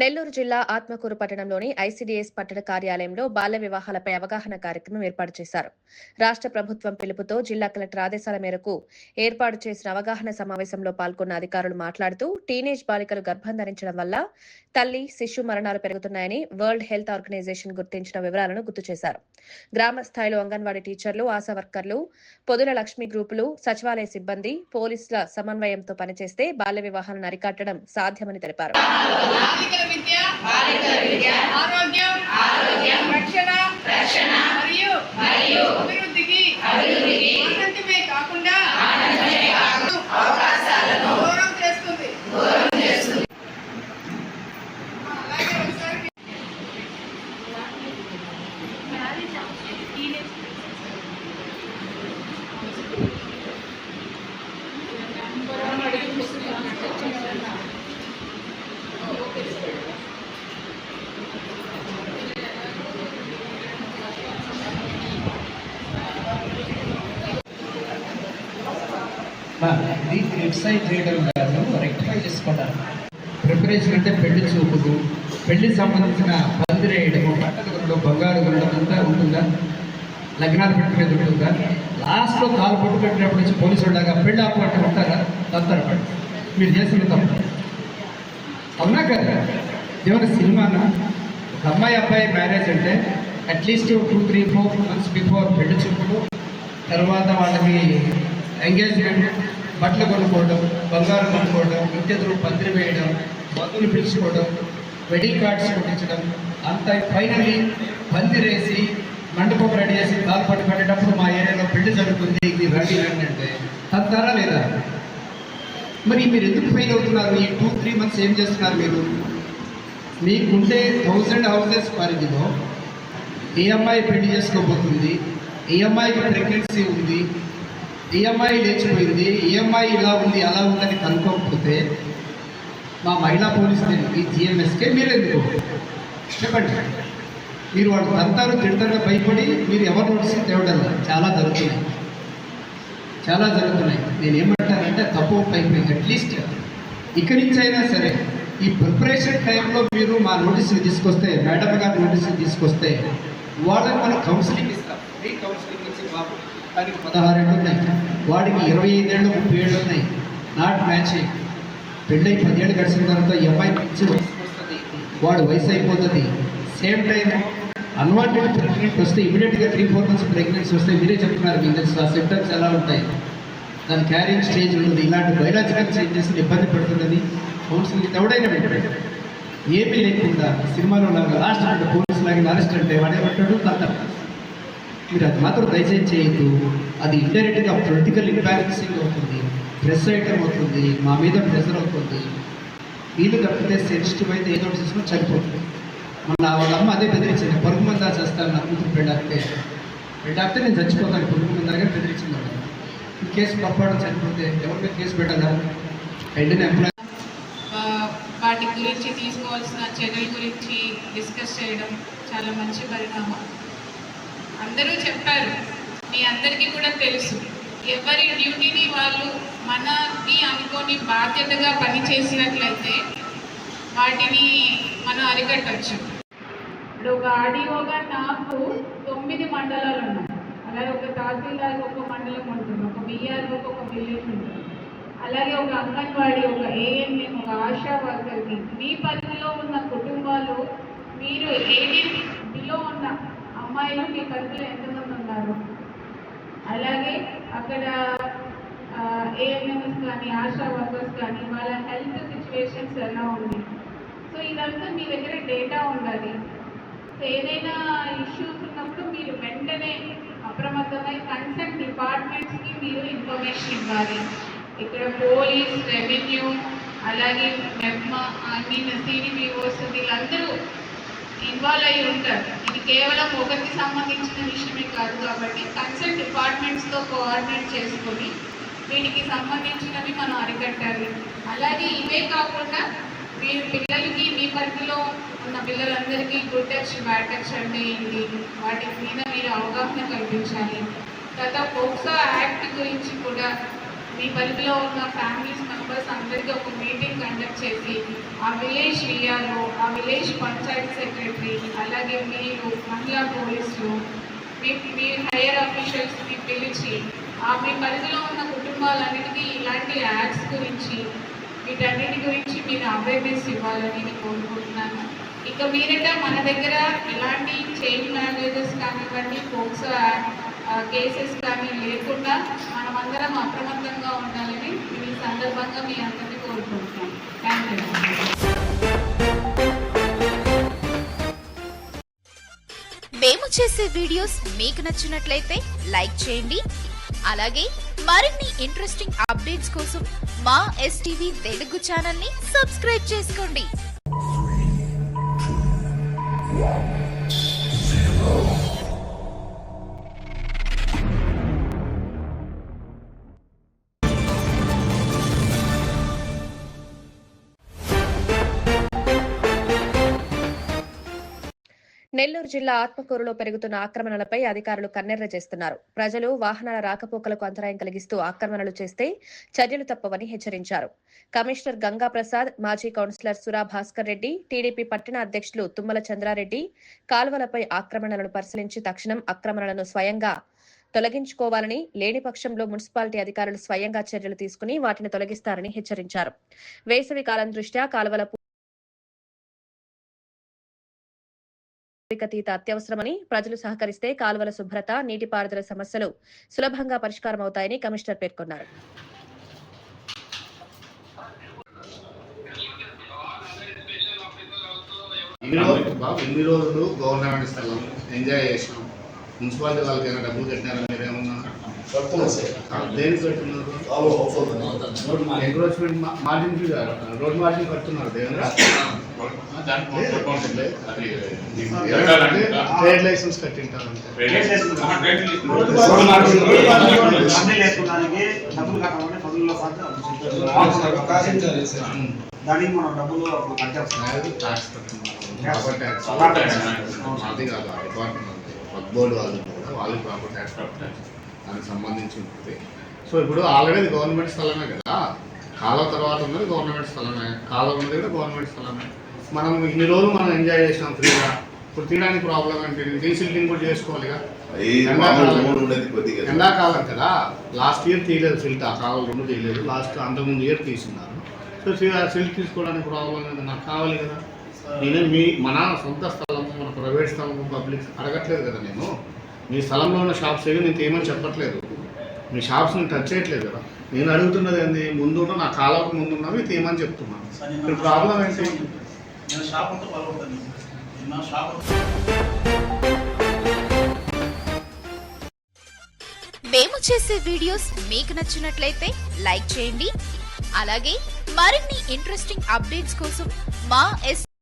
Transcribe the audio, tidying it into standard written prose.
నెల్లూరు జిల్లా ఆత్మకూరు పట్టణంలోని ఐసీడీఎస్ పట్టణ కార్యాలయంలో బాల్య వివాహాలపై అవగాహన కార్యక్రమం ఏర్పాటు చేశారు. రాష్ట్ర ప్రభుత్వం పిలుపుతో జిల్లా కలెక్టర్ ఆదేశాల మేరకు ఏర్పాటు చేసిన అవగాహన సమావేశంలో పాల్గొన్న అధికారులు మాట్లాడుతూ టీనేజ్ బాలికలు గర్భం ధరించడం వల్ల తల్లి శిశు మరణాలు పెరుగుతున్నాయని వరల్డ్ హెల్త్ ఆర్గనైజేషన్ గుర్తించిన వివరాలను గుర్తు చేశారు. గ్రామ స్థాయిలో అంగన్వాడీ టీచర్లు, ఆశా వర్కర్లు, పొదుల లక్ష్మీ గ్రూపులు, సచివాలయ సిబ్బంది, పోలీసుల సమన్వయంతో పనిచేస్తే బాల్య వివాహాలను అరికట్టడం సాధ్యమని తెలిపారు. ఇది వెబ్సైట్ చేయడం కాదు, రెక్టిఫై చేసుకుంటారు. ప్రిపరేషన్ అంటే పెళ్లి చూపులు, పెళ్లికి సంబంధించిన పందిరి వేయడము, బట్టలు కొనడం, బంగారు కొనడం అంతా ఉంటుందా? లగ్నాలు పెట్టుకునేది ఉంటుందా? లాస్ట్లో కాలు పట్టు పెట్టినప్పుడు వచ్చి పోలీసు ఉండగా పెళ్లి ఆపమంటే ఉంటారా? తంతారు పట్టు. మీరు చేసిన తప్పు అవునా కదా? ఏమైనా సినిమానా? ఒక అమ్మాయి అబ్బాయి మ్యారేజ్ అంటే అట్లీస్ట్ 2-3-4 months బిఫోర్ పెళ్లి చూపులు, తర్వాత వాళ్ళకి ఎంగేజ్మెంట్, బట్టలు కొనుక్కోవడం, బంగారం కొనుక్కోవడం, ఇంటెదురు పందిరి వేయడం, బంధువులు పిలుచుకోవడం, వెడ్డింగ్ కార్డ్స్ కొట్టించడం, అంతా ఫైనల్లీ పందిరేసి మండపం రెడీ చేసి కాలు పట్టు పెట్టేటప్పుడు మా ఏరియాలో పెళ్లి జరుగుతుంది, ఇది రెడీ రండి అంటే తంతారా లేదా? మరి మీరు ఎందుకు ఫెయిల్ అవుతున్నారు? ఈ 2-3 months ఏం చేస్తున్నారు మీరు? మీకుంటే 1000 houses పరిధిలో ఏ అమ్మాయి పెళ్లి చేసుకోబోతుంది, ఏ అమ్మాయికి ప్రెగ్నెన్సీ ఉంది, ఈఎంఐ లేచిపోయింది, ఈఎంఐ ఇలా ఉంది అలా ఉందని కనుక్కోకపోతే మా మహిళా పోలీసులు ఈ జిఎంఎస్కే మీరు ఎందుకు చెప్పండి? మీరు వాళ్ళు తంతారు తిడతారు భయపడి మీరు ఎవరు నోటీస్ తేవడం చాలా జరుగుతున్నాయి. నేను ఏమంటానంటే తప్పు అయిపోయింది. అట్లీస్ట్ ఇక్కడి నుంచి అయినా సరే ఈ ప్రిపరేషన్ టైంలో మీరు మా నోటీసులు తీసుకొస్తే, మేడం గారి నోటీసులు తీసుకొస్తే వాళ్ళకి మనం కౌన్సిలింగ్ ఇస్తాం. ఫ్రీ కౌన్సిలింగ్ ఇచ్చి బాబు దానికి 16 ఏళ్ళు ఉన్నాయి, వాడికి 25 ఏళ్ళు 30 ఏళ్ళు ఉన్నాయి, నాట్ మ్యాచింగ్. పెళ్ళై 10 ఏళ్ళు గడిచిన తర్వాత ఈ అమ్మాయి పిచ్చి వయసు వస్తుంది, వాడు వయసు అయిపోతుంది. సేమ్ టైం అన్వాంటెడ్ ప్రెగ్నెంట్ వస్తే ఇమీడియట్గా 3-4 months ప్రెగ్నెన్సీ వస్తే మీరే చెప్తున్నారు, మీ తెలుసు ఆ సిమ్టమ్స్ ఎలా ఉంటాయి, దాని క్యారింగ్ స్టేజ్ ఉంటుంది, ఇలాంటి బయలాజికల్ చేంజెస్ ఇబ్బంది పడుతుందని కౌన్సిలింగ్ ఎవడైనా పెట్టాడు. ఏమీ లేకుండా సినిమాలో లాగా లాస్ట్ అంటే పోలీసు లాగా అరెస్ట్ అంటే వాడేమంటాడు తంతాడు. మీరు అది మాత్రం దయచేసి చేయొద్దు. అది ఇండైరెక్ట్గా పొలిటికల్ ఇంబ్యాలెన్సింగ్ అవుతుంది, ప్రెస్ ఐటమ్ అవుతుంది, మా మీద ప్రెషర్ అవుతుంది. వీళ్ళు తప్పితే సెన్సిటివ్ అయితే ఏదో చేసుకుని చనిపోతుంది. మన వాళ్ళ అమ్మ అదే బెదిరించింది, పరుగు మందా చేస్తాను నా కూతురు పెళ్ళాపితే నేను చచ్చిపోతాను, పరుగు మందాగా బెదిరించింది. ఈ కేసు పొరపాటు చనిపోతే ఎవరి మీద కేసు పెట్టాలా? ఎండిన ఎంప్లాయీ వాటి గురించి తీసుకోవాల్సిన చర్యల గురించి డిస్కస్ చేయడం చాలా మంచి పరిణామం. అందరూ చెప్పారు, మీ అందరికీ కూడా తెలుసు, ఎవరి డ్యూటీని వాళ్ళు మనకి అనుకోని బాధ్యతగా పనిచేసినట్లయితే వాటిని మనం అరికట్టచ్చు. ఇప్పుడు ఒక ఆడియోగా నాకు 9 మండలాలు ఉన్నాయి, అలాగే ఒక తహసీల్దార్కి ఒక మండలం ఉంటుంది, ఒక బిఆర్ఓకి ఒక విలేజ్ ఉంటుంది, అలాగే ఒక అంగన్వాడీ, ఒక ఏఎన్ఎం, ఒక ఆశా వర్కర్కి. మీ పరిధిలో ఉన్న కుటుంబాలు, మీరు 18 బిలో ఉన్న అమ్మాయిలు మీ పరిధిలో ఎంతమంది ఉన్నారు, అలాగే అక్కడ ఏఎన్ఎంస్ కానీ ఆశా వర్కర్స్ కానీ వాళ్ళ హెల్త్ సిచ్యువేషన్స్ ఎలా ఉంది. సో ఇదంతా మీ దగ్గర డేటా ఉండాలి. సో ఏదైనా ఇష్యూస్ ఉన్నప్పుడు మీరు వెంటనే అప్రమత్తమై కన్సర్న్ డిపార్ట్మెంట్స్కి మీరు ఇన్ఫర్మేషన్ ఇవ్వాలి. ఇక్కడ పోలీస్, రెవెన్యూ, అలాగే మెప్మా, సిడిపిఓస్ వీళ్ళందరూ ఇన్వాల్వ్ అయ్యి ఉంటారు. ఇది కేవలం ఒకరికి సంబంధించిన విషయమే కాదు కాబట్టి కన్సర్న్ డిపార్ట్మెంట్స్తో కోఆర్డినేట్ చేసుకొని వీటికి సంబంధించినవి మనం అరికట్టాలి. అలాగే ఇవే కాకుండా మీరు పిల్లలకి మీ పరిధిలో ఉన్న పిల్లలందరికీ గుడ్ టచ్ బ్యాడ్ టచ్ అంటే ఏంటి, వాటి మీద మీరు అవగాహన కల్పించాలి. తర్వాత పోక్సో యాక్ట్ గురించి కూడా మీ పరిధిలో ఉన్న ఫ్యామిలీస్ మెంబర్స్ అందరికీ ఒక మీటింగ్ కండక్ట్ చేసి ఆ విలేజ్ విఆర్ఓ, ఆ విలేజ్ పంచాయతీ సెక్రటరీ, అలాగే మీరు మహిళా పోలీసులు, మీ హైయర్ అఫీషియల్స్ని పిలిచి మీ పరిధిలో ఉన్న కుటుంబాలన్నిటికీ ఇలాంటి యాక్ట్స్ గురించి వీటన్నిటి గురించి మీరు అవేర్నెస్ ఇవ్వాలని నేను కోరుకుంటున్నాను. ఇక మీదట మన దగ్గర ఎలాంటి చైల్డ్ మ్యారేజెస్ కానివ్వండి, పోక్సో కేసెస్ కానీ లేకుండా మనమందరం అప్రమత్తంగా ఉండాలని ఈ సందర్భంగా మీ అందరినీ కోరుకుంటున్నాను. Thank you. మేము చేసే వీడియోస్ మీకు నచ్చినట్లయితే లైక్ చేయండి. అలాగే మరిన్ని ఇంట్రెస్టింగ్ అప్డేట్స్ కోసం మా ఎస్టీవీ తెలుగు ఛానల్ ని సబ్స్క్రైబ్ చేసుకోండి. నెల్లూరు జిల్లా ఆత్మకూరులో పెరుగుతున్న ఆక్రమణలపై అధికారులు కన్నెర్ర చేస్తున్నారు. ప్రజలు వాహనాల రాకపోకలకు అంతరాయం కలిగిస్తూ ఆక్రమణలు చేస్తే చర్యలు తప్పవని హెచ్చరించారు. కమిషనర్ గంగాప్రసాద్, మాజీ కౌన్సిలర్ సురా భాస్కర్ రెడ్డి, టీడీపీ పట్టణ అధ్యక్షులు తుమ్మల చంద్రారెడ్డి కాలువలపై ఆక్రమణలను పరిశీలించి తక్షణం ఆక్రమణలను స్వయంగా తొలగించుకోవాలని, లేని పక్షంలో మున్సిపాలిటీ అధికారులు స్వయంగా చర్యలు తీసుకుని వాటిని తొలగిస్తారని హెచ్చరించారు. వేసవి కాలం దృష్ట్యా కాలువల తీత అత్యవసరమని, ప్రజలు సహకరిస్తే కాలువల శుభ్రత, నీటిపారుదల సమస్యలు సులభంగా పరిష్కారమవుతాయని కమిషనర్ పేర్కొన్నారు. ఇన్ని రోజులు గవర్నమెంట్ స్థలం ఎంజాయ్ చేసినాం. మున్సిపాలిటీ వాళ్ళకైనా డబ్బులు కట్టినారా? మీరేమన్నా దేనికి కట్టున్నారు? Encroachment margin fee road margin కడుతున్నారు. ట్రేడ్ లైసెన్స్ కట్టింటారు. దానికి మనం డబ్బులు ట్యాక్స్ కట్టున్నారు. అది కాదు, డిపార్ట్మెంట్ బోర్డు వాళ్ళు కూడా వాళ్ళకి ప్రాపర్ ట్యాక్స్ కట్టాలి, దానికి సంబంధించి ఉంటుంది. సో ఇప్పుడు ఆల్రెడీ గవర్నమెంట్ స్థలమే కదా, కాలువ తర్వాత ఉన్నది గవర్నమెంట్ స్థలమే, కాలువ ఉన్నది కూడా గవర్నమెంట్ స్థలమే. మనం ఇన్ని రోజులు మనం ఎంజాయ్ చేసినాం ఫ్రీగా. ఇప్పుడు తినడానికి ప్రాబ్లం అంటే రీసిల్టింగ్ కూడా చేసుకోవాలిగా. ఎండాకాలం కదా, లాస్ట్ ఇయర్ తీయలేదు సిల్ట్, ఆ కాలువలు రెండు తీయలేదు, లాస్ట్ అంతకుముందు ఇయర్ తీసుకున్నారు. సో సిల్ట్ తీసుకోవడానికి ప్రాబ్లం అనేది నాకు కావాలి కదా. నేను మన సొంత స్థలము, మన ప్రైవేట్ స్థలము, పబ్లిక్ అడగట్లేదు కదా. నేను మీ స్థలంలో ఉన్న షాప్స్ ఏవి నేను ఏమని చెప్పట్లేదు, మీ షాప్స్ నేను టచ్ చేయట్లేదు కదా. నేను అడుగుతున్నది ఏంది, ముందున్న నా కాలంకు ముందున్నవి తీయమని చెప్తున్నాను. ఇప్పుడు ప్రాబ్లం ఏంటి? మేము చేసే వీడియోస్ మీకు నచ్చినట్లయితే లైక్ చేయండి. అలాగే మరిన్ని ఇంట్రెస్టింగ్ అప్డేట్స్ కోసం మా